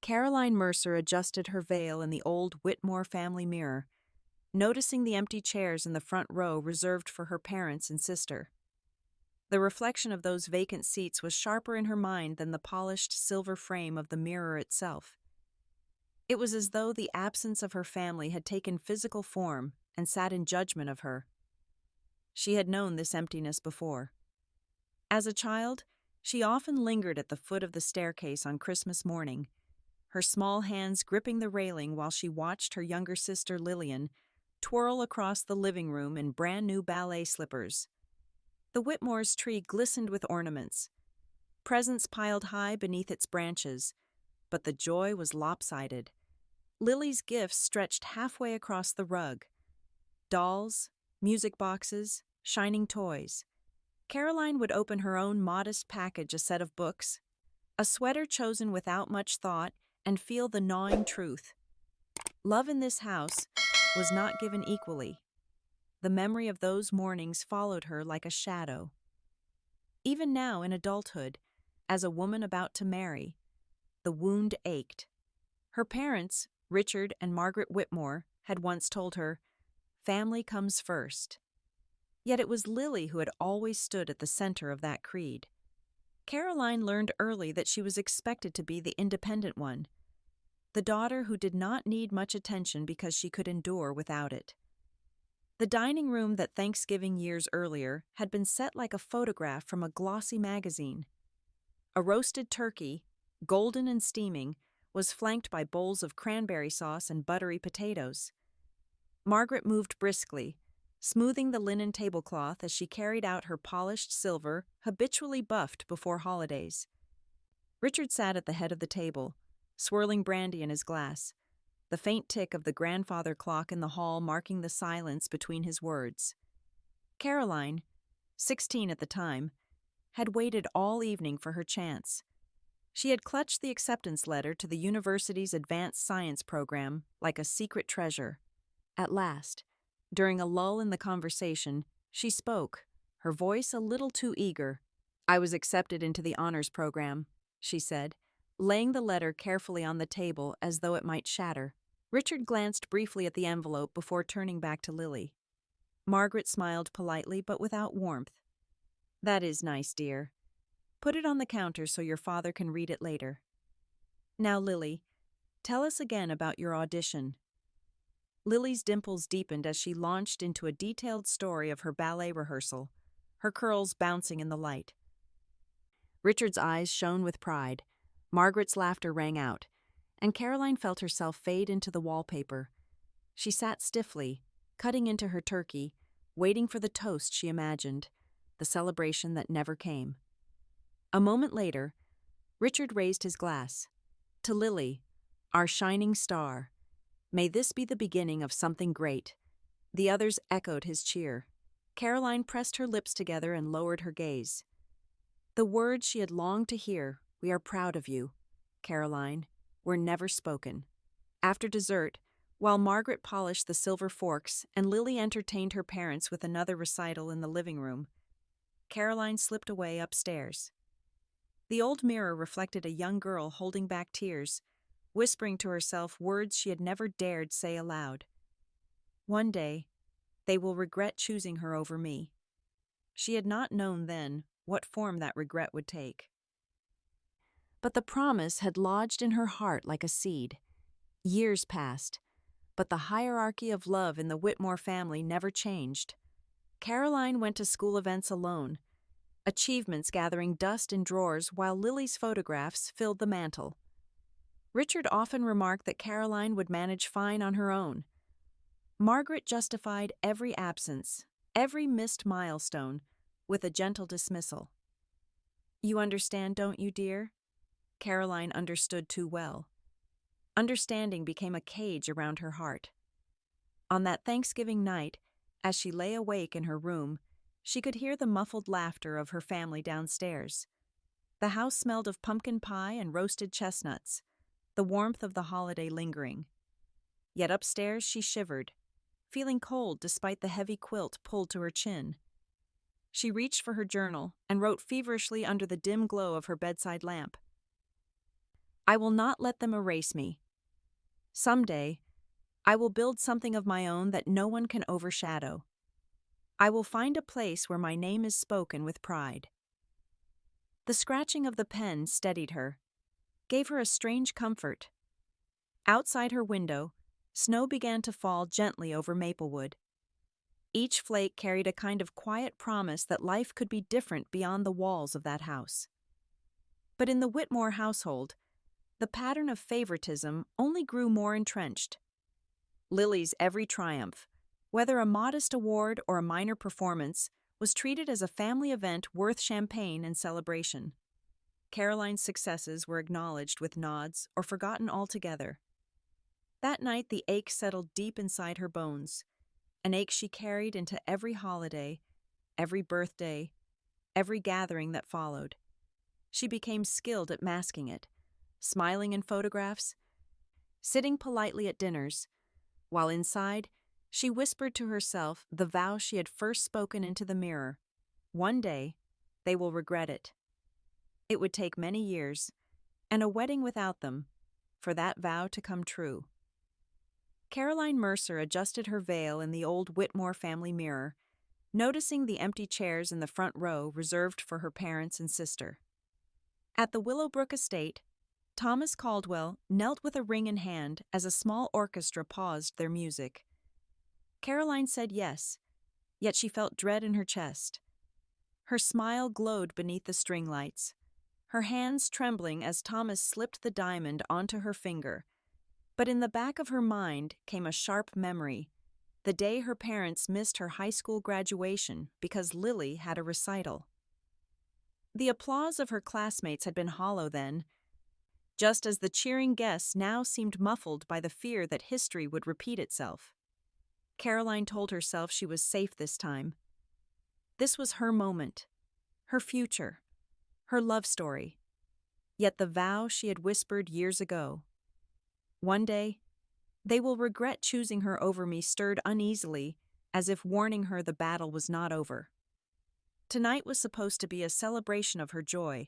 Caroline Mercer adjusted her veil in the old Whitmore family mirror, noticing the empty chairs in the front row reserved for her parents and sister. The reflection of those vacant seats was sharper in her mind than the polished silver frame of the mirror itself. It was as though the absence of her family had taken physical form and sat in judgment of her. She had known this emptiness before. As a child, she often lingered at the foot of the staircase on Christmas morning, her small hands gripping the railing while she watched her younger sister Lillian twirl across the living room in brand-new ballet slippers. The Whitmore's tree glistened with ornaments, presents piled high beneath its branches, but the joy was lopsided. Lily's gifts stretched halfway across the rug. Dolls, music boxes, shining toys. Caroline would open her own modest package, a set of books, a sweater chosen without much thought, and feel the gnawing truth. Love in this house was not given equally. The memory of those mornings followed her like a shadow. Even now in adulthood, as a woman about to marry, the wound ached. Her parents, Richard and Margaret Whitmore, had once told her, "Family comes first." Yet it was Lily who had always stood at the center of that creed. Caroline learned early that she was expected to be the independent one, the daughter who did not need much attention because she could endure without it. The dining room that Thanksgiving years earlier had been set like a photograph from a glossy magazine. A roasted turkey, golden and steaming, was flanked by bowls of cranberry sauce and buttery potatoes. Margaret moved briskly, smoothing the linen tablecloth as she carried out her polished silver, habitually buffed before holidays. Richard sat at the head of the table, swirling brandy in his glass, the faint tick of the grandfather clock in the hall marking the silence between his words. Caroline, 16 at the time, had waited all evening for her chance. She had clutched the acceptance letter to the university's advanced science program like a secret treasure. At last, during a lull in the conversation, she spoke, her voice a little too eager. "I was accepted into the honors program," she said, laying the letter carefully on the table as though it might shatter. Richard glanced briefly at the envelope before turning back to Lily. Margaret smiled politely but without warmth. "That is nice, dear. Put it on the counter so your father can read it later. Now, Lily, tell us again about your audition." Lily's dimples deepened as she launched into a detailed story of her ballet rehearsal, her curls bouncing in the light. Richard's eyes shone with pride. Margaret's laughter rang out, and Caroline felt herself fade into the wallpaper. She sat stiffly, cutting into her turkey, waiting for the toast she imagined, the celebration that never came. A moment later, Richard raised his glass. "To Lily, our shining star. May this be the beginning of something great." The others echoed his cheer. Caroline pressed her lips together and lowered her gaze. The words she had longed to hear, "We are proud of you, Caroline," were never spoken. After dessert, while Margaret polished the silver forks and Lily entertained her parents with another recital in the living room, Caroline slipped away upstairs. The old mirror reflected a young girl holding back tears, whispering to herself words she had never dared say aloud. One day, they will regret choosing her over me. She had not known then what form that regret would take. But the promise had lodged in her heart like a seed. Years passed, but the hierarchy of love in the Whitmore family never changed. Caroline went to school events alone, achievements gathering dust in drawers while Lily's photographs filled the mantel. Richard often remarked that Caroline would manage fine on her own. Margaret justified every absence, every missed milestone, with a gentle dismissal. "You understand, don't you, dear?" Caroline understood too well. Understanding became a cage around her heart. On that Thanksgiving night, as she lay awake in her room, she could hear the muffled laughter of her family downstairs. The house smelled of pumpkin pie and roasted chestnuts, the warmth of the holiday lingering. Yet upstairs she shivered, feeling cold despite the heavy quilt pulled to her chin. She reached for her journal and wrote feverishly under the dim glow of her bedside lamp. I will not let them erase me. Someday, I will build something of my own that no one can overshadow. I will find a place where my name is spoken with pride. The scratching of the pen steadied her, gave her a strange comfort. Outside her window, snow began to fall gently over Maplewood. Each flake carried a kind of quiet promise that life could be different beyond the walls of that house. But in the Whitmore household, the pattern of favoritism only grew more entrenched. Lily's every triumph, whether a modest award or a minor performance, was treated as a family event worth champagne and celebration. Caroline's successes were acknowledged with nods or forgotten altogether. That night the ache settled deep inside her bones, an ache she carried into every holiday, every birthday, every gathering that followed. She became skilled at masking it, smiling in photographs, sitting politely at dinners, while inside, she whispered to herself the vow she had first spoken into the mirror. One day, they will regret it. It would take many years, and a wedding without them, for that vow to come true. Caroline Mercer adjusted her veil in the old Whitmore family mirror, noticing the empty chairs in the front row reserved for her parents and sister. At the Willowbrook estate, Thomas Caldwell knelt with a ring in hand as a small orchestra paused their music. Caroline said yes, yet she felt dread in her chest. Her smile glowed beneath the string lights, her hands trembling as Thomas slipped the diamond onto her finger. But in the back of her mind came a sharp memory, the day her parents missed her high school graduation because Lily had a recital. The applause of her classmates had been hollow then, just as the cheering guests now seemed muffled by the fear that history would repeat itself. Caroline told herself she was safe this time. This was her moment, her future, her love story. Yet the vow she had whispered years ago, "One day, they will regret choosing her over me," stirred uneasily, as if warning her the battle was not over. Tonight was supposed to be a celebration of her joy,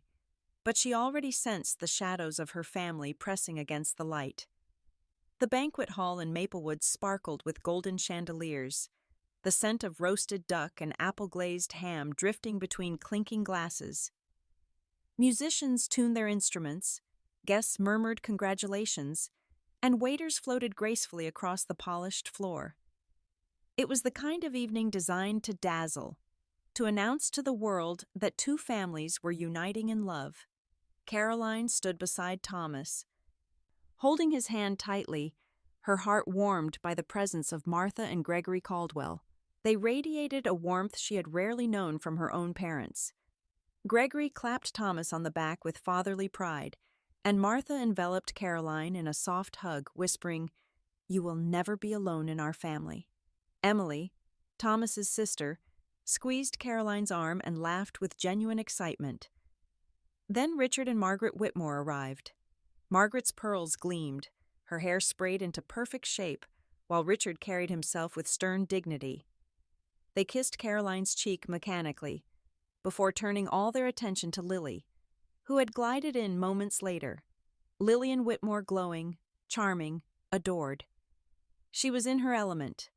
but she already sensed the shadows of her family pressing against the light. The banquet hall in Maplewood sparkled with golden chandeliers, the scent of roasted duck and apple-glazed ham drifting between clinking glasses. Musicians tuned their instruments, guests murmured congratulations, and waiters floated gracefully across the polished floor. It was the kind of evening designed to dazzle, to announce to the world that two families were uniting in love. Caroline stood beside Thomas, holding his hand tightly, her heart warmed by the presence of Martha and Gregory Caldwell. They radiated a warmth she had rarely known from her own parents. Gregory clapped Thomas on the back with fatherly pride, and Martha enveloped Caroline in a soft hug, whispering, "You will never be alone in our family." Emily, Thomas's sister, squeezed Caroline's arm and laughed with genuine excitement. Then Richard and Margaret Whitmore arrived. Margaret's pearls gleamed, her hair sprayed into perfect shape, while Richard carried himself with stern dignity. They kissed Caroline's cheek mechanically, before turning all their attention to Lily, who had glided in moments later. Lillian Whitmore glowing, charming, adored. She was in her element,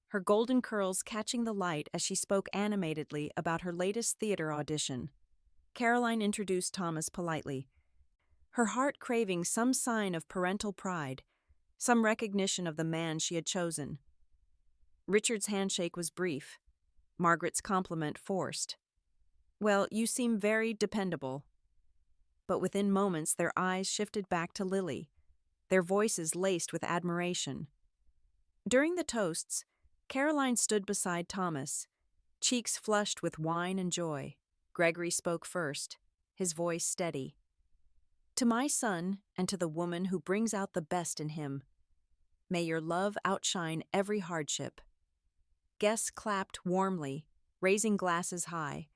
her golden curls catching the light as she spoke animatedly about her latest theater audition. Caroline introduced Thomas politely, her heart craving some sign of parental pride, some recognition of the man she had chosen. Richard's handshake was brief, Margaret's compliment forced. "Well, you seem very dependable." But within moments their eyes shifted back to Lily, their voices laced with admiration. During the toasts, Caroline stood beside Thomas, cheeks flushed with wine and joy. Gregory spoke first, his voice steady. "To my son and to the woman who brings out the best in him, may your love outshine every hardship." Guests clapped warmly, raising glasses high.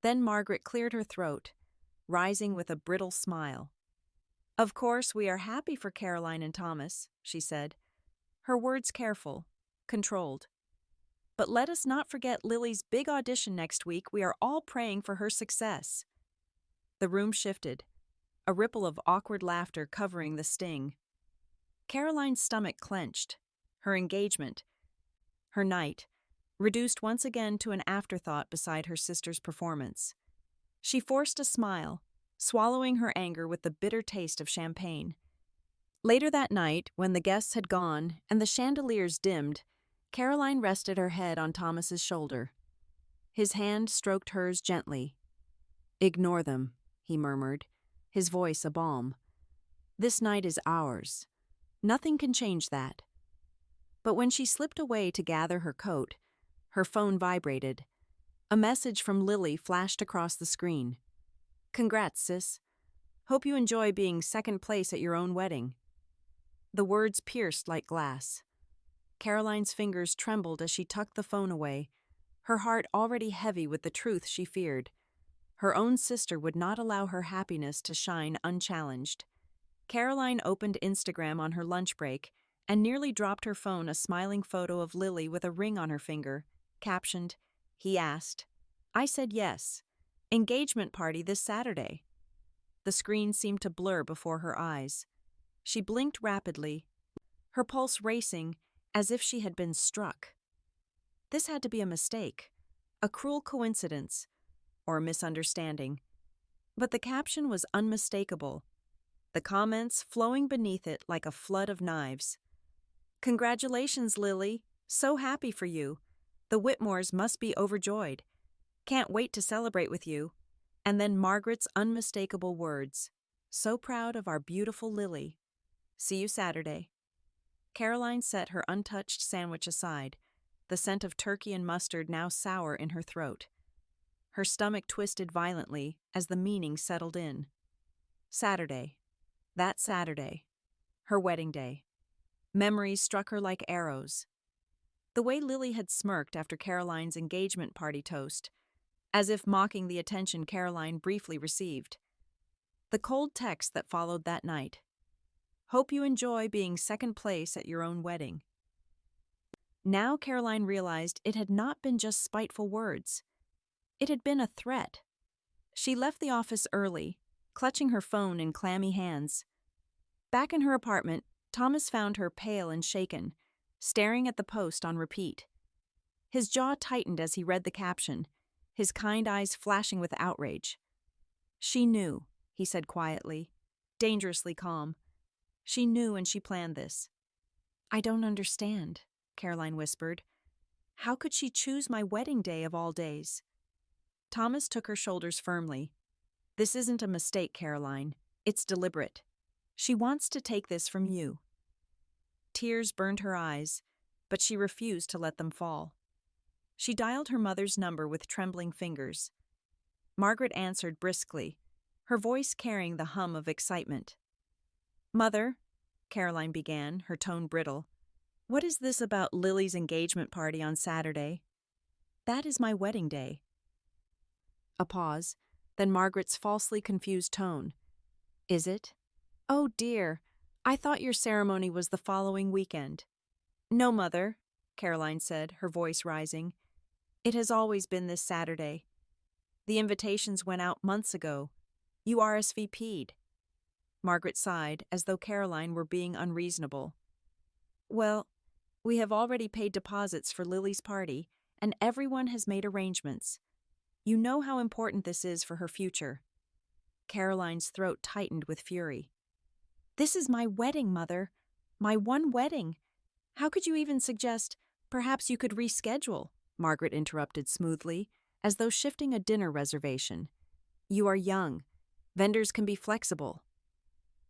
Then Margaret cleared her throat, rising with a brittle smile. "Of course, we are happy for Caroline and Thomas," she said, her words careful, controlled. "But let us not forget Lily's big audition next week. We are all praying for her success." The room shifted. a ripple of awkward laughter covering the sting. Caroline's stomach clenched. Her engagement, her night, reduced once again to an afterthought beside her sister's performance. She forced a smile, swallowing her anger with the bitter taste of champagne. Later that night, when the guests had gone and the chandeliers dimmed, Caroline rested her head on Thomas's shoulder. His hand stroked hers gently. "Ignore them," he murmured, his voice a balm. "This night is ours. Nothing can change that." But when she slipped away to gather her coat, her phone vibrated. A message from Lily flashed across the screen. "Congrats, sis. Hope you enjoy being second place at your own wedding." The words pierced like glass. Caroline's fingers trembled as she tucked the phone away, her heart already heavy with the truth she feared. Her own sister would not allow her happiness to shine unchallenged. Caroline opened Instagram on her lunch break and nearly dropped her phone a smiling photo of Lily with a ring on her finger, captioned, "He asked. I said yes. Engagement party this Saturday." The screen seemed to blur before her eyes. She blinked rapidly, her pulse racing as if she had been struck. This had to be a mistake, a cruel coincidence, or a misunderstanding. But the caption was unmistakable, the comments flowing beneath it like a flood of knives. "Congratulations, Lily. So happy for you. The Whitmores must be overjoyed. Can't wait to celebrate with you." And then Margaret's unmistakable words, "So proud of our beautiful Lily. See you Saturday." Caroline set her untouched sandwich aside, the scent of turkey and mustard now sour in her throat. Her stomach twisted violently as the meaning settled in. Saturday. That Saturday. Her wedding day. Memories struck her like arrows. The way Lily had smirked after Caroline's engagement party toast, as if mocking the attention Caroline briefly received. The cold text that followed that night. "Hope you enjoy being second place at your own wedding." Now Caroline realized it had not been just spiteful words. It had been a threat. She left the office early, clutching her phone in clammy hands. Back in her apartment, Thomas found her pale and shaken, staring at the post on repeat. His jaw tightened as he read the caption, his kind eyes flashing with outrage. "She knew," he said quietly, dangerously calm. "She knew and she planned this." "I don't understand," Caroline whispered. "How could she choose my wedding day of all days?" Thomas took her shoulders firmly. "This isn't a mistake, Caroline. It's deliberate. She wants to take this from you." Tears burned her eyes, but she refused to let them fall. She dialed her mother's number with trembling fingers. Margaret answered briskly, her voice carrying the hum of excitement. "Mother," Caroline began, her tone brittle, "what is this about Lily's engagement party on Saturday?" "That is my wedding day." A pause, then Margaret's falsely confused tone. "Is it? Oh dear, I thought your ceremony was the following weekend." "No, Mother," Caroline said, her voice rising. "It has always been this Saturday. The invitations went out months ago. You RSVP'd." Margaret sighed, as though Caroline were being unreasonable. "Well, we have already paid deposits for Lily's party, and everyone has made arrangements. You know how important this is for her future." Caroline's throat tightened with fury. "This is my wedding, Mother. My one wedding. How could you even suggest, perhaps you could reschedule?" Margaret interrupted smoothly, as though shifting a dinner reservation. "You are young. Vendors can be flexible."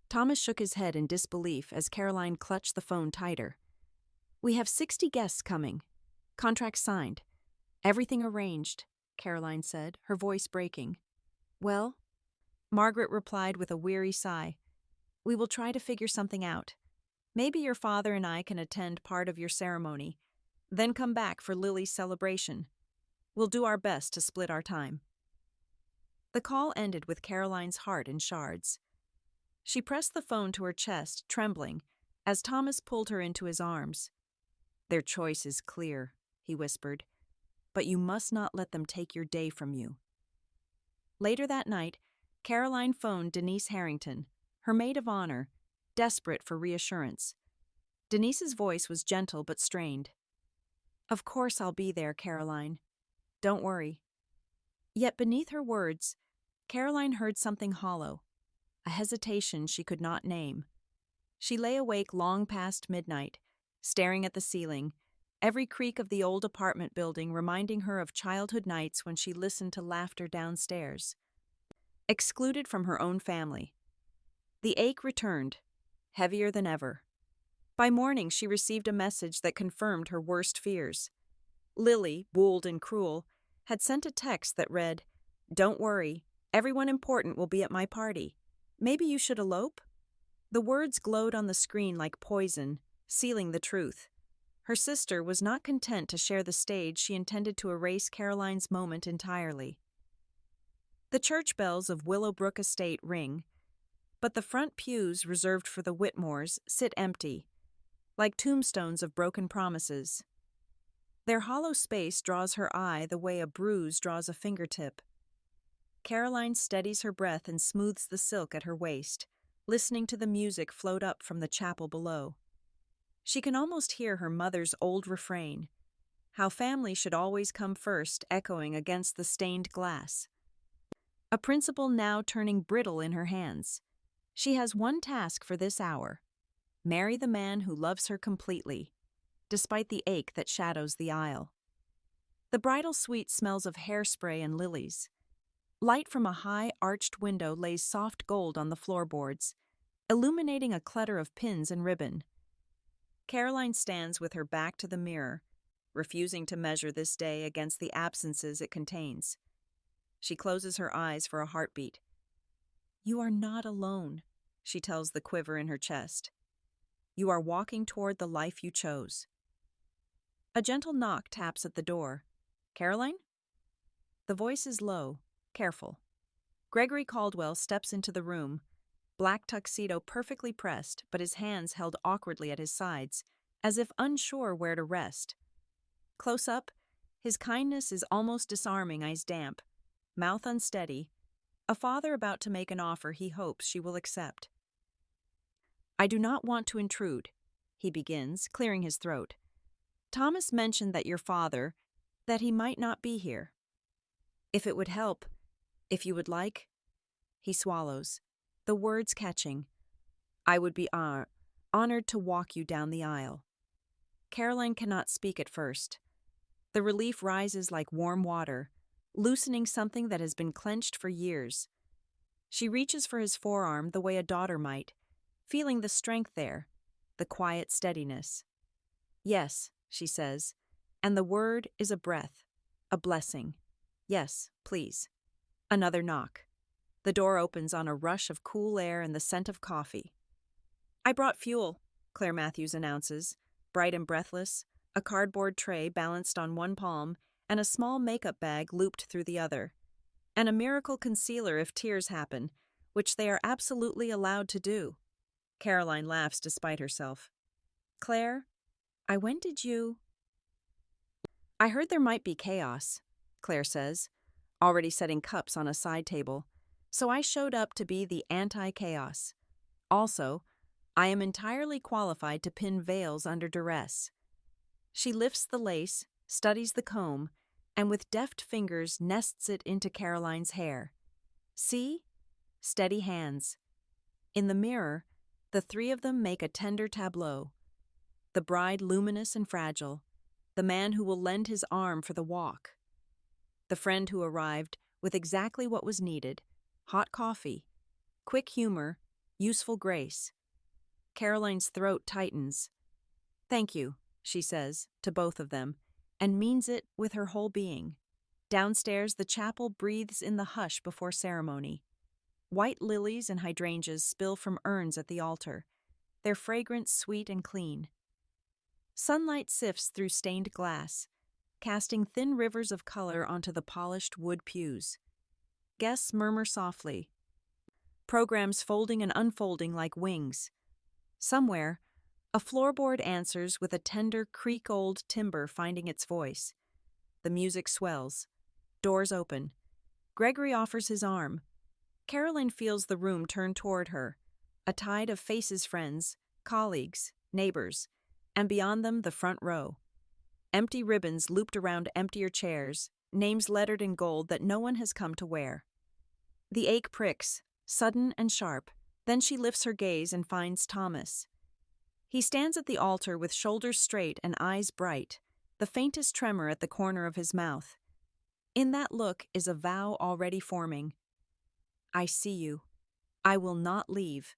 Thomas shook his head in disbelief as Caroline clutched the phone tighter. "We have 60 guests coming. Contract signed. Everything arranged," Caroline said, her voice breaking. "Well," Margaret replied with a weary sigh, "we will try to figure something out. Maybe your father and I can attend part of your ceremony, then come back for Lily's celebration. We'll do our best to split our time." The call ended with Caroline's heart in shards. She pressed the phone to her chest, trembling, as Thomas pulled her into his arms. "Their choice is clear," he whispered, "but you must not let them take your day from you." Later that night, Caroline phoned Denise Harrington, her maid of honor, desperate for reassurance. Denise's voice was gentle but strained. "Of course I'll be there, Caroline. Don't worry." Yet beneath her words, Caroline heard something hollow, a hesitation she could not name. She lay awake long past midnight, staring at the ceiling, every creak of the old apartment building reminding her of childhood nights when she listened to laughter downstairs. Excluded from her own family. The ache returned, heavier than ever. By morning, she received a message that confirmed her worst fears. Lily, bold and cruel, had sent a text that read, "Don't worry, everyone important will be at my party. Maybe you should elope?" The words glowed on the screen like poison, sealing the truth. Her sister was not content to share the stage she intended to erase Caroline's moment entirely. The church bells of Willowbrook Estate ring, but the front pews reserved for the Whitmores sit empty, like tombstones of broken promises. Their hollow space draws her eye the way a bruise draws a fingertip. Caroline steadies her breath and smooths the silk at her waist, listening to the music float up from the chapel below. She can almost hear her mother's old refrain, how family should always come first, echoing against the stained glass. A principle now turning brittle in her hands. She has one task for this hour: marry the man who loves her completely, despite the ache that shadows the aisle. The bridal suite smells of hairspray and lilies. Light from a high, arched window lays soft gold on the floorboards, illuminating a clutter of pins and ribbon. Caroline stands with her back to the mirror, refusing to measure this day against the absences it contains. She closes her eyes for a heartbeat. "You are not alone," she tells the quiver in her chest. "You are walking toward the life you chose." A gentle knock taps at the door. "Caroline?" The voice is low, careful. Gregory Caldwell steps into the room, black tuxedo perfectly pressed, but his hands held awkwardly at his sides, as if unsure where to rest. Close up, his kindness is almost disarming, eyes damp, mouth unsteady, a father about to make an offer he hopes she will accept. "I do not want to intrude," he begins, clearing his throat. "Thomas mentioned that your father, that he might not be here. If it would help, if you would like." He swallows, the words catching. "I would be honored to walk you down the aisle." Caroline cannot speak at first. The relief rises like warm water, loosening something that has been clenched for years. She reaches for his forearm the way a daughter might, feeling the strength there, the quiet steadiness. "Yes," she says, and the word is a breath, a blessing. "Yes, please." Another knock. The door opens on a rush of cool air and the scent of coffee. "I brought fuel," Claire Matthews announces, bright and breathless, a cardboard tray balanced on one palm and a small makeup bag looped through the other. And a miracle concealer if tears happen, which they are absolutely allowed to do. Caroline laughs despite herself. "Claire, when did you—" "I heard there might be chaos," Claire says, already setting cups on a side table, "so I showed up to be the anti-chaos. Also, I am entirely qualified to pin veils under duress." She lifts the lace, studies the comb, and with deft fingers nests it into Caroline's hair. "See? Steady hands." In the mirror, the three of them make a tender tableau. The bride luminous and fragile, the man who will lend his arm for the walk, the friend who arrived with exactly what was needed: hot coffee, quick humor, useful grace. Caroline's throat tightens. "Thank you," she says, to both of them, and means it with her whole being. Downstairs, the chapel breathes in the hush before ceremony. White lilies and hydrangeas spill from urns at the altar, their fragrance sweet and clean. Sunlight sifts through stained glass, casting thin rivers of color onto the polished wood pews. Guests murmur softly, programs folding and unfolding like wings. Somewhere, a floorboard answers with a tender creak-old timber finding its voice. The music swells. Doors open. Gregory offers his arm. Caroline feels the room turn toward her, a tide of faces, friends, colleagues, neighbors, and beyond them the front row. Empty ribbons looped around emptier chairs, names lettered in gold that no one has come to wear. The ache pricks, sudden and sharp, then she lifts her gaze and finds Thomas. He stands at the altar with shoulders straight and eyes bright, the faintest tremor at the corner of his mouth. In that look is a vow already forming. I see you. I will not leave.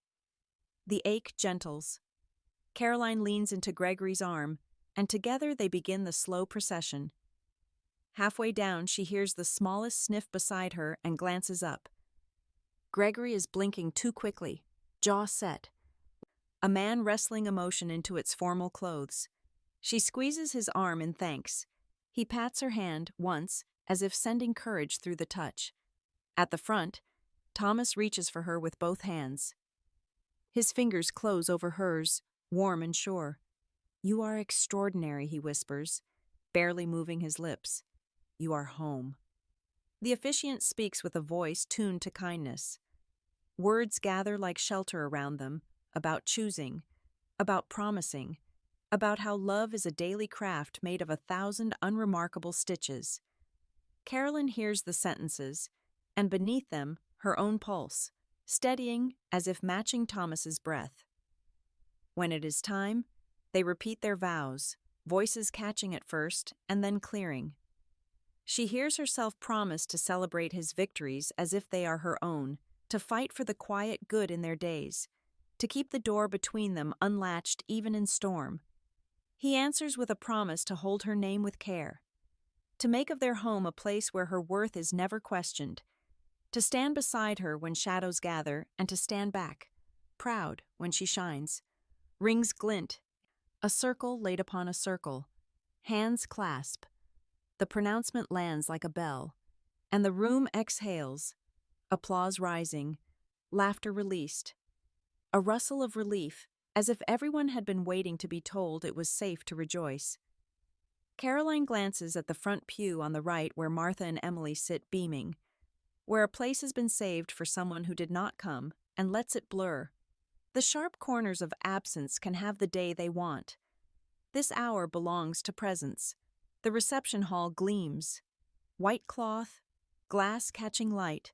The ache gentles. Caroline leans into Gregory's arm, and together they begin the slow procession. Halfway down, she hears the smallest sniff beside her and glances up. Gregory is blinking too quickly, jaw set. A man wrestling emotion into its formal clothes. She squeezes his arm in thanks. He pats her hand once, as if sending courage through the touch. At the front, Thomas reaches for her with both hands. His fingers close over hers, warm and sure. You are extraordinary, he whispers, barely moving his lips. You are home. The officiant speaks with a voice tuned to kindness. Words gather like shelter around them, about choosing, about promising, about how love is a daily craft made of 1,000 unremarkable stitches. Caroline hears the sentences, and beneath them, her own pulse, steadying as if matching Thomas's breath. When it is time, they repeat their vows, voices catching at first and then clearing. She hears herself promise to celebrate his victories as if they are her own, to fight for the quiet good in their days, to keep the door between them unlatched even in storm. He answers with a promise to hold her name with care, to make of their home a place where her worth is never questioned, to stand beside her when shadows gather and to stand back, proud when she shines. Rings glint, a circle laid upon a circle, hands clasp. The pronouncement lands like a bell, and the room exhales, applause rising, laughter released. A rustle of relief, as if everyone had been waiting to be told it was safe to rejoice. Caroline glances at the front pew on the right where Martha and Emily sit beaming, where a place has been saved for someone who did not come, and lets it blur. The sharp corners of absence can have the day they want. This hour belongs to presence. The reception hall gleams. White cloth, glass catching light,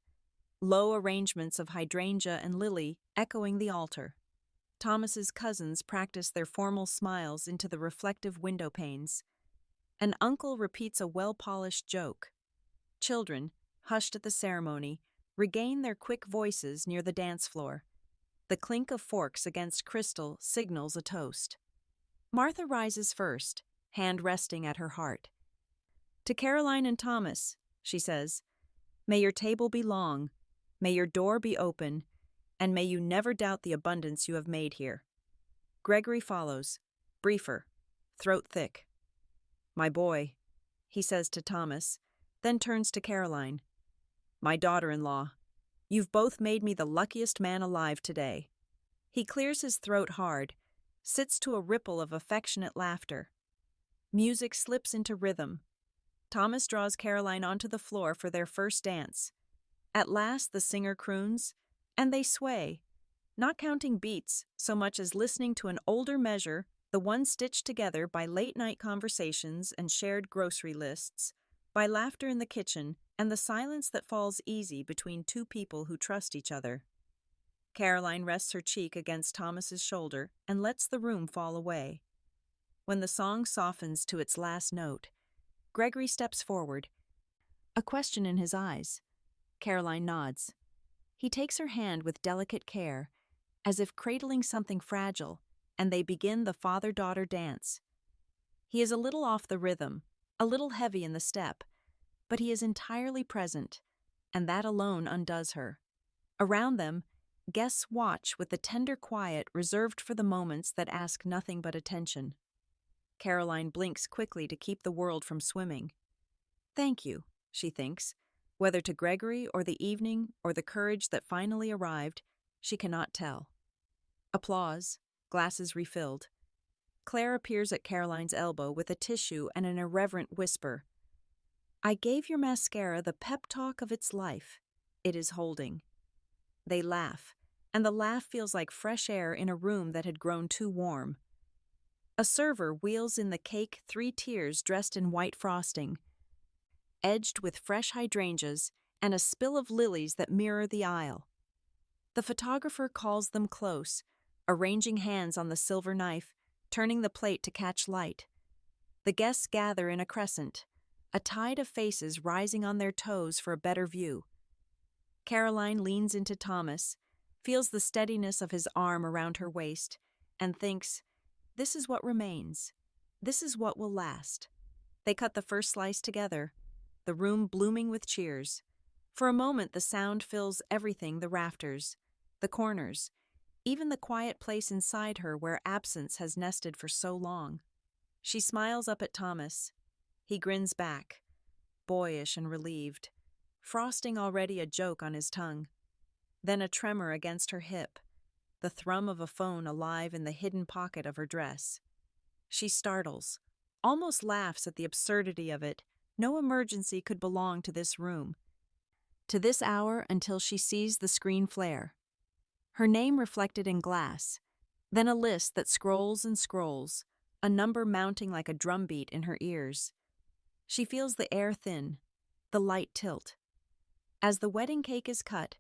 low arrangements of hydrangea and lily echoing the altar. Thomas's cousins practice their formal smiles into the reflective window panes. An uncle repeats a well-polished joke. Children, hushed at the ceremony, regain their quick voices near the dance floor. The clink of forks against crystal signals a toast. Martha rises first, hand resting at her heart. To Caroline and Thomas, she says, may your table be long, may your door be open, and may you never doubt the abundance you have made here. Gregory follows, briefer, throat thick. My boy, he says to Thomas, then turns to Caroline. My daughter-in-law, you've both made me the luckiest man alive today. He clears his throat hard, sits to a ripple of affectionate laughter. Music slips into rhythm. Thomas draws Caroline onto the floor for their first dance. At last the singer croons, and they sway, not counting beats so much as listening to an older measure, the one stitched together by late-night conversations and shared grocery lists, by laughter in the kitchen and the silence that falls easy between two people who trust each other. Caroline rests her cheek against Thomas's shoulder and lets the room fall away. When the song softens to its last note, Gregory steps forward, a question in his eyes. Caroline nods. He takes her hand with delicate care, as if cradling something fragile, and they begin the father-daughter dance. He is a little off the rhythm, a little heavy in the step, but he is entirely present, and that alone undoes her. Around them, guests watch with the tender quiet reserved for the moments that ask nothing but attention. Caroline blinks quickly to keep the world from swimming. Thank you, she thinks. Whether to Gregory or the evening or the courage that finally arrived, she cannot tell. Applause, glasses refilled. Claire appears at Caroline's elbow with a tissue and an irreverent whisper. I gave your mascara the pep talk of its life. It is holding. They laugh, and the laugh feels like fresh air in a room that had grown too warm. A server wheels in the cake 3 tiers dressed in white frosting, edged with fresh hydrangeas and a spill of lilies that mirror the aisle. The photographer calls them close, arranging hands on the silver knife, turning the plate to catch light. The guests gather in a crescent, a tide of faces rising on their toes for a better view. Caroline leans into Thomas, feels the steadiness of his arm around her waist, and thinks, "This is what remains. This is what will last." They cut the first slice together, the room blooming with cheers. For a moment the sound fills everything, the rafters, the corners, even the quiet place inside her where absence has nested for so long. She smiles up at Thomas. He grins back, boyish and relieved, frosting already a joke on his tongue. Then a tremor against her hip, the thrum of a phone alive in the hidden pocket of her dress. She startles, almost laughs at the absurdity of it. No emergency could belong to this room, to this hour, until she sees the screen flare. Her name reflected in glass, then a list that scrolls and scrolls, a number mounting like a drumbeat in her ears. She feels the air thin, the light tilt. As the wedding cake is cut,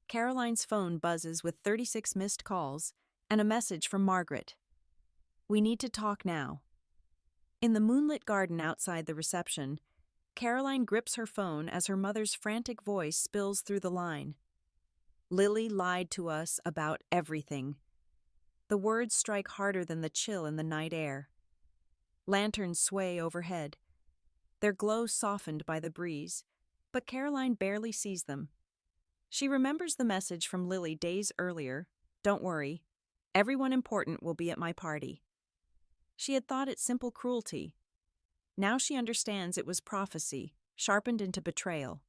Caroline's phone buzzes with 36 missed calls and a message from Margaret. "We need to talk now." In the moonlit garden outside the reception, Caroline grips her phone as her mother's frantic voice spills through the line. "Lily lied to us about everything." The words strike harder than the chill in the night air. Lanterns sway overhead, their glow softened by the breeze, but Caroline barely sees them. She remembers the message from Lily days earlier, "Don't worry, everyone important will be at my party." She had thought it simple cruelty. Now she understands it was prophecy, sharpened into betrayal.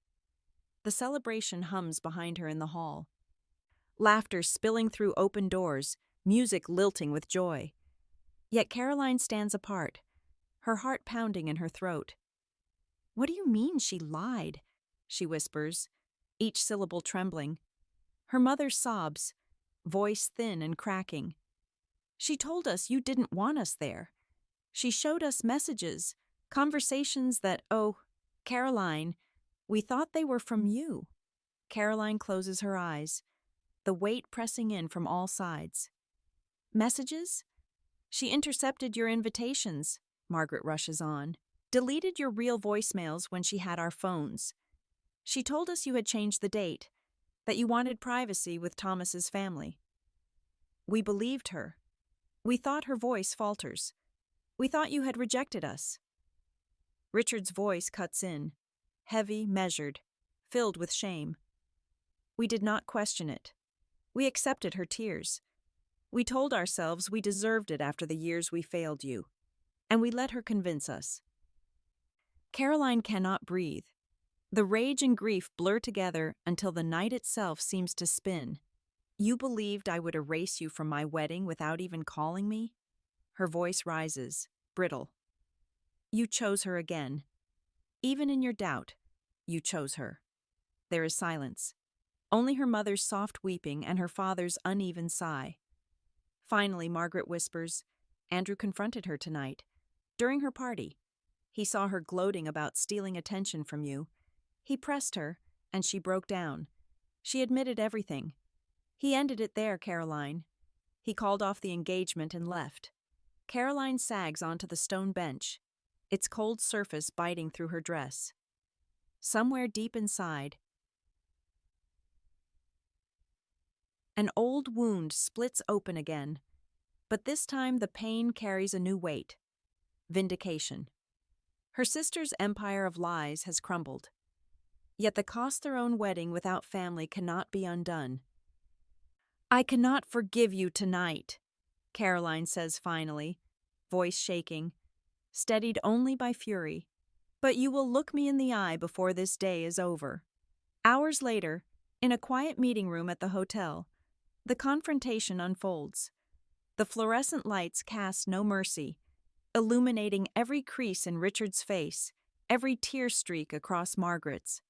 The celebration hums behind her in the hall. Laughter spilling through open doors, music lilting with joy. Yet Caroline stands apart, her heart pounding in her throat. "What do you mean she lied?" she whispers, each syllable trembling. Her mother sobs, voice thin and cracking. "She told us you didn't want us there. She showed us messages, conversations that, oh, Caroline, we thought they were from you." Caroline closes her eyes, the weight pressing in from all sides. "Messages? She intercepted your invitations," Margaret rushes on. "Deleted your real voicemails when she had our phones. She told us you had changed the date, that you wanted privacy with Thomas's family. We believed her. We thought her voice falters. We thought you had rejected us." Richard's voice cuts in, heavy, measured, filled with shame. "We did not question it. We accepted her tears. We told ourselves we deserved it after the years we failed you, and we let her convince us." Caroline cannot breathe. The rage and grief blur together until the night itself seems to spin. "You believed I would erase you from my wedding without even calling me?" Her voice rises, brittle. "You chose her again. Even in your doubt, you chose her." There is silence. Only her mother's soft weeping and her father's uneven sigh. Finally, Margaret whispers, "Andrew confronted her tonight, during her party. He saw her gloating about stealing attention from you. He pressed her, and she broke down. She admitted everything. He ended it there, Caroline. He called off the engagement and left." Caroline sags onto the stone bench, its cold surface biting through her dress. Somewhere deep inside, an old wound splits open again, but this time the pain carries a new weight. Vindication. Her sister's empire of lies has crumbled. Yet the cost their own wedding without family cannot be undone. "I cannot forgive you tonight," Caroline says finally, voice shaking, steadied only by fury. "But you will look me in the eye before this day is over." Hours later, in a quiet meeting room at the hotel, the confrontation unfolds. The fluorescent lights cast no mercy, illuminating every crease in Richard's face, every tear streak across Margaret's.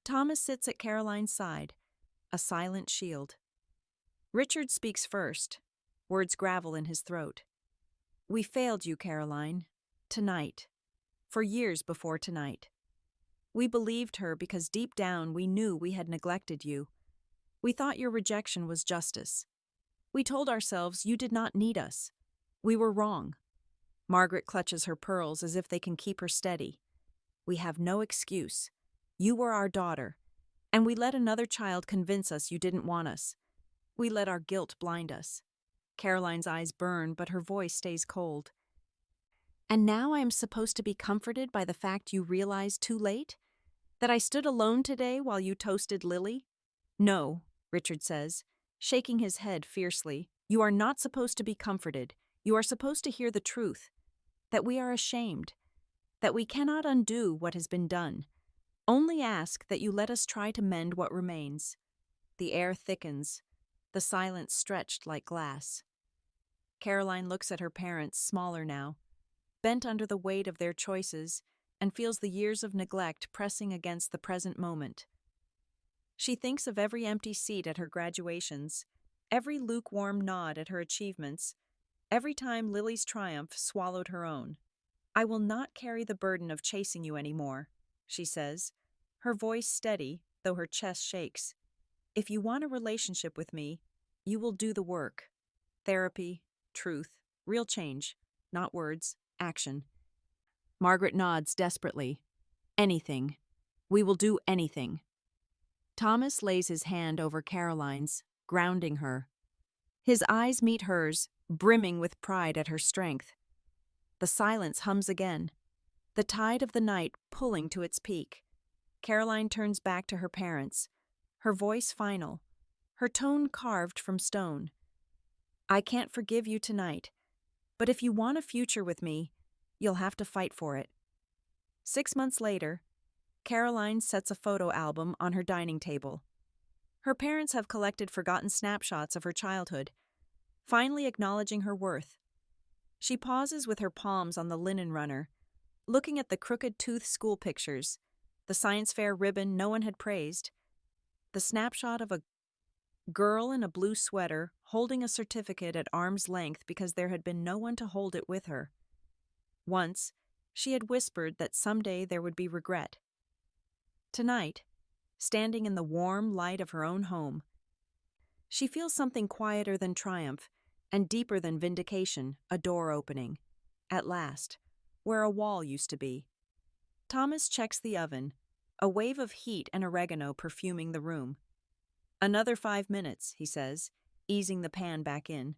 Thomas sits at Caroline's side, a silent shield. Richard speaks first. Words gravel in his throat. We failed you, Caroline. Tonight. For years before tonight. We believed her because deep down we knew we had neglected you. We thought your rejection was justice. We told ourselves you did not need us. We were wrong. Margaret clutches her pearls as if they can keep her steady. We have no excuse. You were our daughter, and we let another child convince us you didn't want us. We let our guilt blind us. Caroline's eyes burn, but her voice stays cold. And now I am supposed to be comforted by the fact you realized too late? That I stood alone today while you toasted Lily? No, Richard says, shaking his head fiercely. You are not supposed to be comforted. You are supposed to hear the truth. That we are ashamed. That we cannot undo what has been done. Only ask that you let us try to mend what remains. The air thickens. The silence stretched like glass. Caroline looks at her parents, smaller now, bent under the weight of their choices, and feels the years of neglect pressing against the present moment. She thinks of every empty seat at her graduations, every lukewarm nod at her achievements, every time Lily's triumph swallowed her own. I will not carry the burden of chasing you anymore, she says, her voice steady, though her chest shakes. If you want a relationship with me, you will do the work. Therapy, truth, real change, not words, action. Margaret nods desperately. Anything. We will do anything. Thomas lays his hand over Caroline's, grounding her. His eyes meet hers, brimming with pride at her strength. The silence hums again, the tide of the night pulling to its peak. Caroline turns back to her parents, her voice final, her tone carved from stone. I can't forgive you tonight, but if you want a future with me, you'll have to fight for it. 6 months later, Caroline sets a photo album on her dining table. Her parents have collected forgotten snapshots of her childhood, finally acknowledging her worth. She pauses with her palms on the linen runner, looking at the crooked tooth school pictures, the science fair ribbon no one had praised, the snapshot of a girl in a blue sweater holding a certificate at arm's length because there had been no one to hold it with her. Once, she had whispered that someday there would be regret. Tonight, standing in the warm light of her own home, she feels something quieter than triumph and deeper than vindication, a door opening. At last, where a wall used to be. Thomas checks the oven, a wave of heat and oregano perfuming the room. Another 5 minutes, he says, easing the pan back in.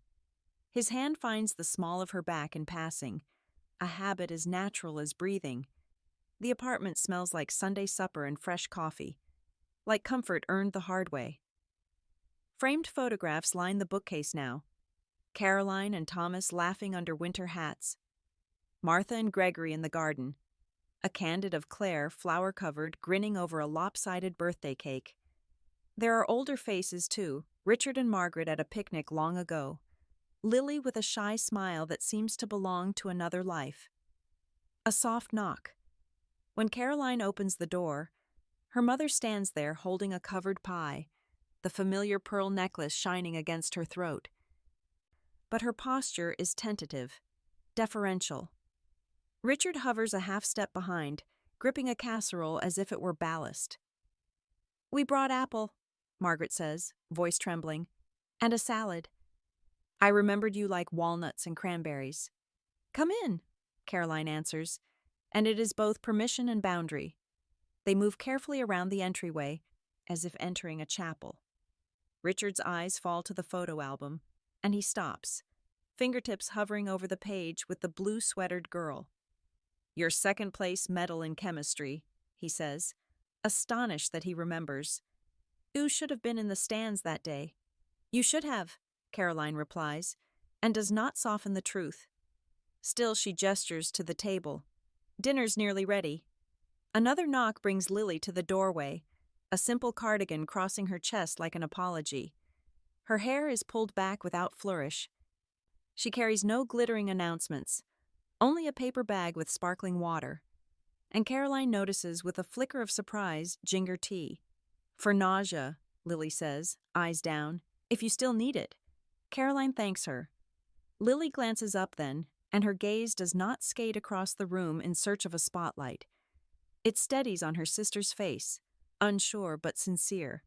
His hand finds the small of her back in passing, a habit as natural as breathing. The apartment smells like Sunday supper and fresh coffee, like comfort earned the hard way. Framed photographs line the bookcase now. Caroline and Thomas laughing under winter hats. Martha and Gregory in the garden. A candid of Claire, flower-covered, grinning over a lopsided birthday cake. There are older faces, too, Richard and Margaret at a picnic long ago. Lily with a shy smile that seems to belong to another life. A soft knock. When Caroline opens the door, her mother stands there holding a covered pie, the familiar pearl necklace shining against her throat. But her posture is tentative, deferential. Richard hovers a half step behind, gripping a casserole as if it were ballast. We brought apple, Margaret says, voice trembling, and a salad. I remembered you like walnuts and cranberries. Come in, Caroline answers, and it is both permission and boundary. They move carefully around the entryway, as if entering a chapel. Richard's eyes fall to the photo album, and he stops, fingertips hovering over the page with the blue-sweatered girl. Your second-place medal in chemistry, he says, astonished that he remembers. You should have been in the stands that day. You should have, Caroline replies, and does not soften the truth. Still she gestures to the table. Dinner's nearly ready. Another knock brings Lily to the doorway, a simple cardigan crossing her chest like an apology. Her hair is pulled back without flourish. She carries no glittering announcements, only a paper bag with sparkling water. And Caroline notices with a flicker of surprise ginger tea. For nausea, Lily says, eyes down. If you still need it. Caroline thanks her. Lily glances up then, and her gaze does not skate across the room in search of a spotlight. It steadies on her sister's face, unsure but sincere.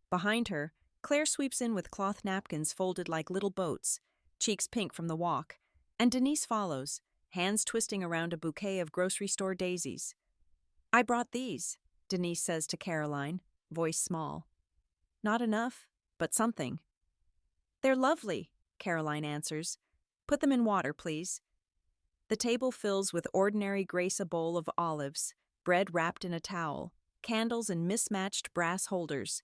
Behind her, Claire sweeps in with cloth napkins folded like little boats, cheeks pink from the walk, and Denise follows, hands twisting around a bouquet of grocery store daisies. I brought these, Denise says to Caroline, voice small. Not enough, but something. They're lovely, Caroline answers. Put them in water, please. The table fills with ordinary grace a bowl of olives, bread wrapped in a towel, candles in mismatched brass holders.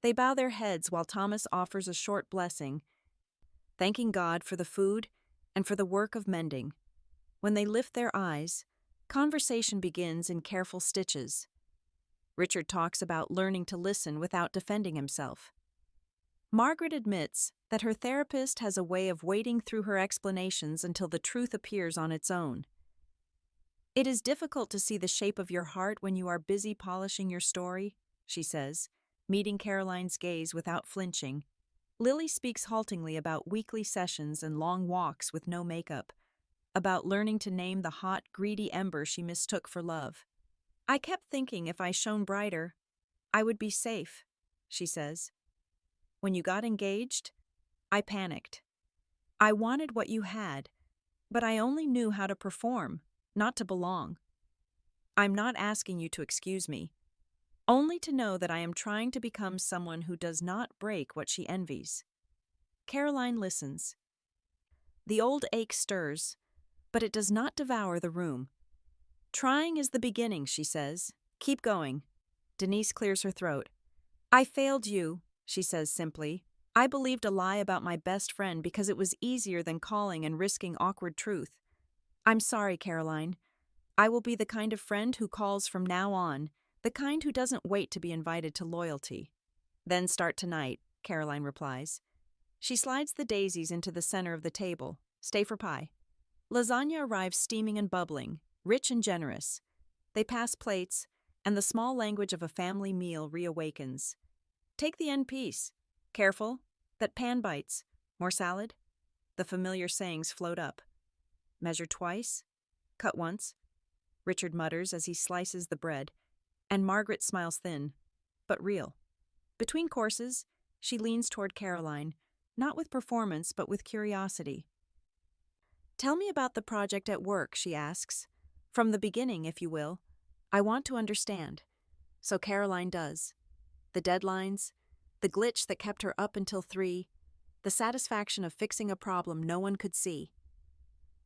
They bow their heads while Thomas offers a short blessing, thanking God for the food and for the work of mending. When they lift their eyes, conversation begins in careful stitches. Richard talks about learning to listen without defending himself. Margaret admits that her therapist has a way of wading through her explanations until the truth appears on its own. It is difficult to see the shape of your heart when you are busy polishing your story, she says, meeting Caroline's gaze without flinching. Lily speaks haltingly about weekly sessions and long walks with no makeup, about learning to name the hot, greedy ember she mistook for love. I kept thinking if I shone brighter, I would be safe, she says. When you got engaged, I panicked. I wanted what you had, but I only knew how to perform, not to belong. I'm not asking you to excuse me, only to know that I am trying to become someone who does not break what she envies. Caroline listens. The old ache stirs, but it does not devour the room. Trying is the beginning, she says. Keep going. Denise clears her throat. I failed you, she says simply. I believed a lie about my best friend because it was easier than calling and risking awkward truth. I'm sorry, Caroline. I will be the kind of friend who calls from now on, the kind who doesn't wait to be invited to loyalty. Then start tonight, Caroline replies. She slides the daisies into the center of the table. Stay for pie. Lasagna arrives steaming and bubbling, rich and generous. They pass plates, and the small language of a family meal reawakens. Take the end piece. Careful, that pan bites. More salad? The familiar sayings float up. Measure twice. Cut once. Richard mutters as he slices the bread, and Margaret smiles thin, but real. Between courses, she leans toward Caroline, not with performance but with curiosity. Tell me about the project at work, she asks. From the beginning, if you will. I want to understand. So Caroline does. The deadlines, the glitch that kept her up until 3, the satisfaction of fixing a problem no one could see.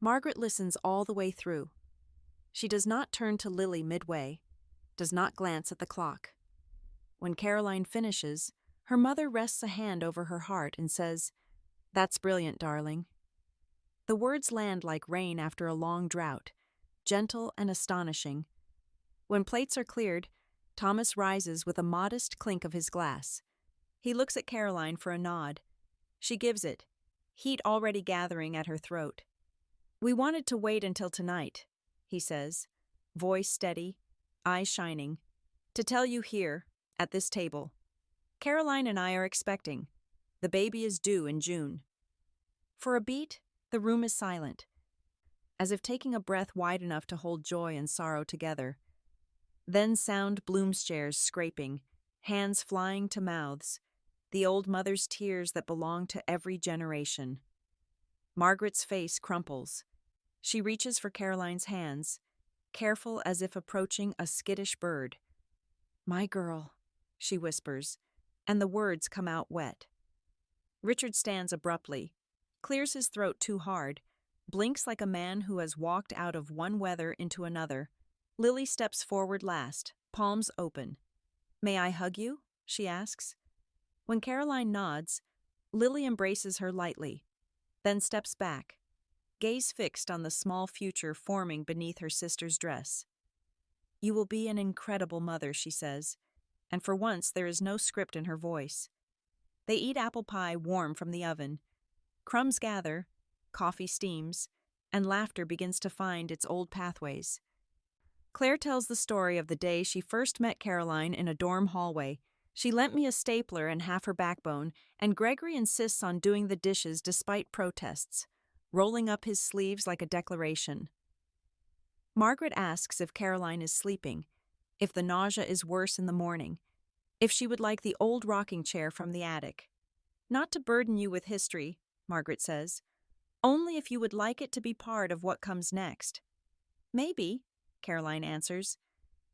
Margaret listens all the way through. She does not turn to Lily midway, does not glance at the clock. When Caroline finishes, her mother rests a hand over her heart and says, "That's brilliant, darling." The words land like rain after a long drought, gentle and astonishing. When plates are cleared, Thomas rises with a modest clink of his glass. He looks at Caroline for a nod. She gives it, heat already gathering at her throat. We wanted to wait until tonight, he says, voice steady, eyes shining, to tell you here, at this table. Caroline and I are expecting. The baby is due in June. For a beat, the room is silent, as if taking a breath wide enough to hold joy and sorrow together. Then sound Bloom's chairs scraping, hands flying to mouths, the old mother's tears that belong to every generation. Margaret's face crumples. She reaches for Caroline's hands, careful as if approaching a skittish bird. My girl, she whispers, and the words come out wet. Richard stands abruptly, clears his throat too hard, blinks like a man who has walked out of one weather into another. Lily steps forward last, palms open. May I hug you? She asks. When Caroline nods, Lily embraces her lightly, then steps back, gaze fixed on the small future forming beneath her sister's dress. You will be an incredible mother, she says, and for once there is no script in her voice. They eat apple pie warm from the oven. Crumbs gather, coffee steams, and laughter begins to find its old pathways. Claire tells the story of the day she first met Caroline in a dorm hallway. She lent me a stapler and half her backbone, and Gregory insists on doing the dishes despite protests, rolling up his sleeves like a declaration. Margaret asks if Caroline is sleeping, if the nausea is worse in the morning, if she would like the old rocking chair from the attic. Not to burden you with history, Margaret says, only if you would like it to be part of what comes next. Maybe, Caroline answers.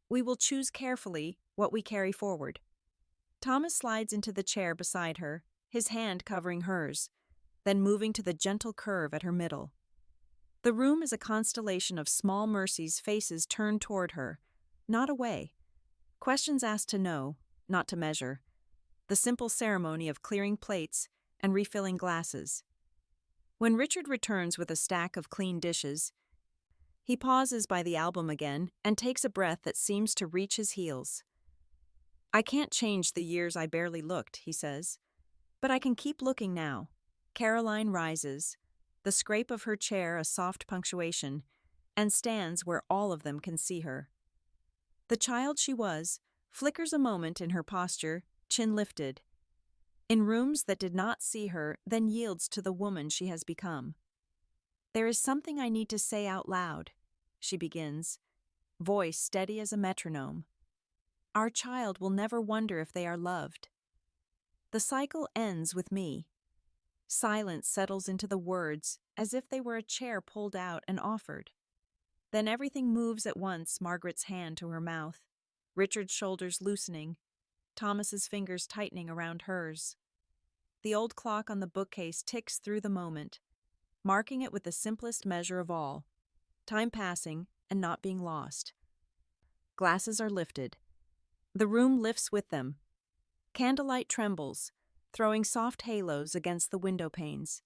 We will choose carefully what we carry forward. Thomas slides into the chair beside her, his hand covering hers, then moving to the gentle curve at her middle. The room is a constellation of small mercies, faces turned toward her, not away. Questions asked to know, not to measure. The simple ceremony of clearing plates and refilling glasses. When Richard returns with a stack of clean dishes, he pauses by the album again and takes a breath that seems to reach his heels. I can't change the years I barely looked, he says. But I can keep looking now. Caroline rises, the scrape of her chair a soft punctuation, and stands where all of them can see her. The child she was flickers a moment in her posture, chin lifted. In rooms that did not see her, then yields to the woman she has become. There is something I need to say out loud, she begins, voice steady as a metronome. Our child will never wonder if they are loved. The cycle ends with me. Silence settles into the words as if they were a chair pulled out and offered. Then everything moves at once, Margaret's hand to her mouth, Richard's shoulders loosening, Thomas's fingers tightening around hers. The old clock on the bookcase ticks through the moment, marking it with the simplest measure of all, time passing and not being lost. Glasses are lifted. The room lifts with them. Candlelight trembles, throwing soft halos against the window panes.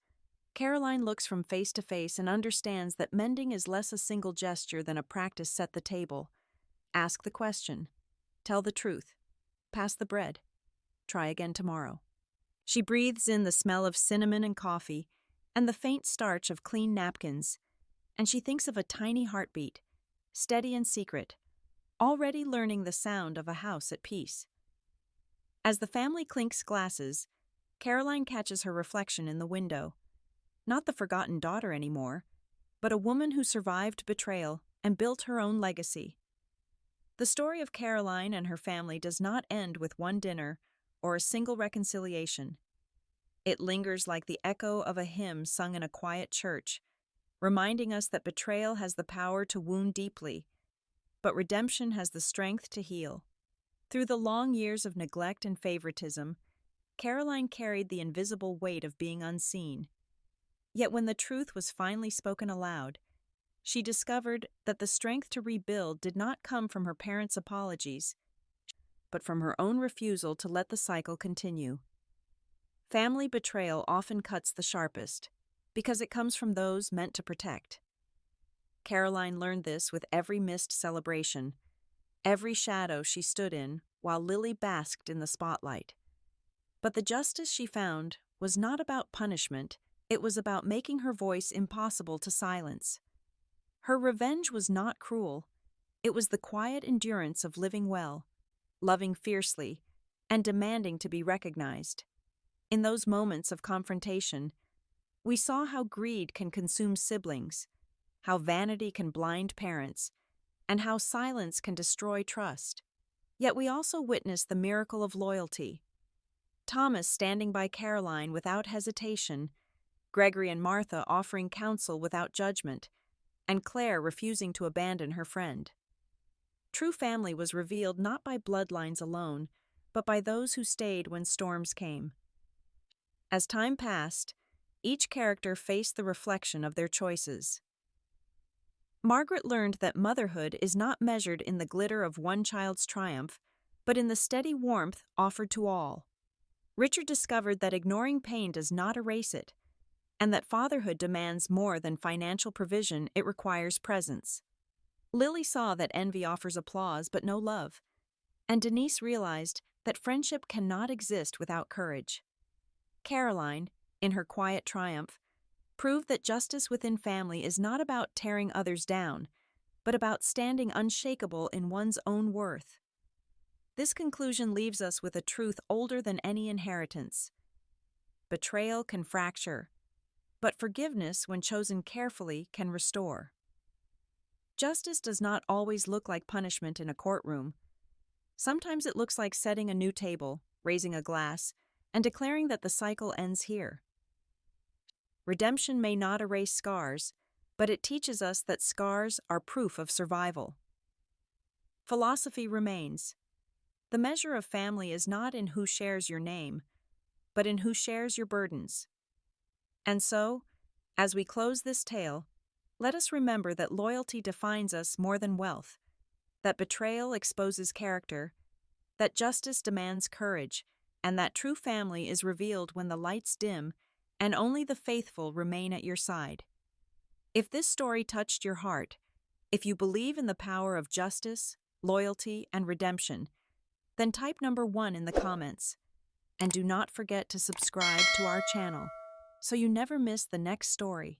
Caroline looks from face to face and understands that mending is less a single gesture than a practice. Set the table. Ask the question. Tell the truth. Pass the bread. Try again tomorrow. She breathes in the smell of cinnamon and coffee and the faint starch of clean napkins, and she thinks of a tiny heartbeat, steady and secret, already learning the sound of a house at peace. As the family clinks glasses, Caroline catches her reflection in the window. Not the forgotten daughter anymore, but a woman who survived betrayal and built her own legacy. The story of Caroline and her family does not end with one dinner or a single reconciliation. It lingers like the echo of a hymn sung in a quiet church, reminding us that betrayal has the power to wound deeply, but redemption has the strength to heal. Through the long years of neglect and favoritism, Caroline carried the invisible weight of being unseen. Yet when the truth was finally spoken aloud, she discovered that the strength to rebuild did not come from her parents' apologies, but from her own refusal to let the cycle continue. Family betrayal often cuts the sharpest, because it comes from those meant to protect. Caroline learned this with every missed celebration, every shadow she stood in while Lily basked in the spotlight. But the justice she found was not about punishment, it was about making her voice impossible to silence. Her revenge was not cruel, it was the quiet endurance of living well, loving fiercely, and demanding to be recognized. In those moments of confrontation, we saw how greed can consume siblings, how vanity can blind parents, and how silence can destroy trust. Yet we also witnessed the miracle of loyalty. Thomas standing by Caroline without hesitation, Gregory and Martha offering counsel without judgment, and Claire refusing to abandon her friend. True family was revealed not by bloodlines alone, but by those who stayed when storms came. As time passed, each character faced the reflection of their choices. Margaret learned that motherhood is not measured in the glitter of one child's triumph, but in the steady warmth offered to all. Richard discovered that ignoring pain does not erase it, and that fatherhood demands more than financial provision, it requires presence. Lily saw that envy offers applause but no love, and Denise realized that friendship cannot exist without courage. Caroline, in her quiet triumph, proved that justice within family is not about tearing others down, but about standing unshakable in one's own worth. This conclusion leaves us with a truth older than any inheritance. Betrayal can fracture, but forgiveness, when chosen carefully, can restore. Justice does not always look like punishment in a courtroom. Sometimes it looks like setting a new table, raising a glass, and declaring that the cycle ends here. Redemption may not erase scars, but it teaches us that scars are proof of survival. Philosophy remains. The measure of family is not in who shares your name, but in who shares your burdens. And so, as we close this tale, let us remember that loyalty defines us more than wealth, that betrayal exposes character, that justice demands courage, and that true family is revealed when the lights dim and only the faithful remain at your side. If this story touched your heart, if you believe in the power of justice, loyalty, and redemption, then type number 1 in the comments. And do not forget to subscribe to our channel so you never miss the next story,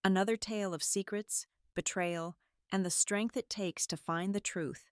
another tale of secrets, betrayal, and the strength it takes to find the truth.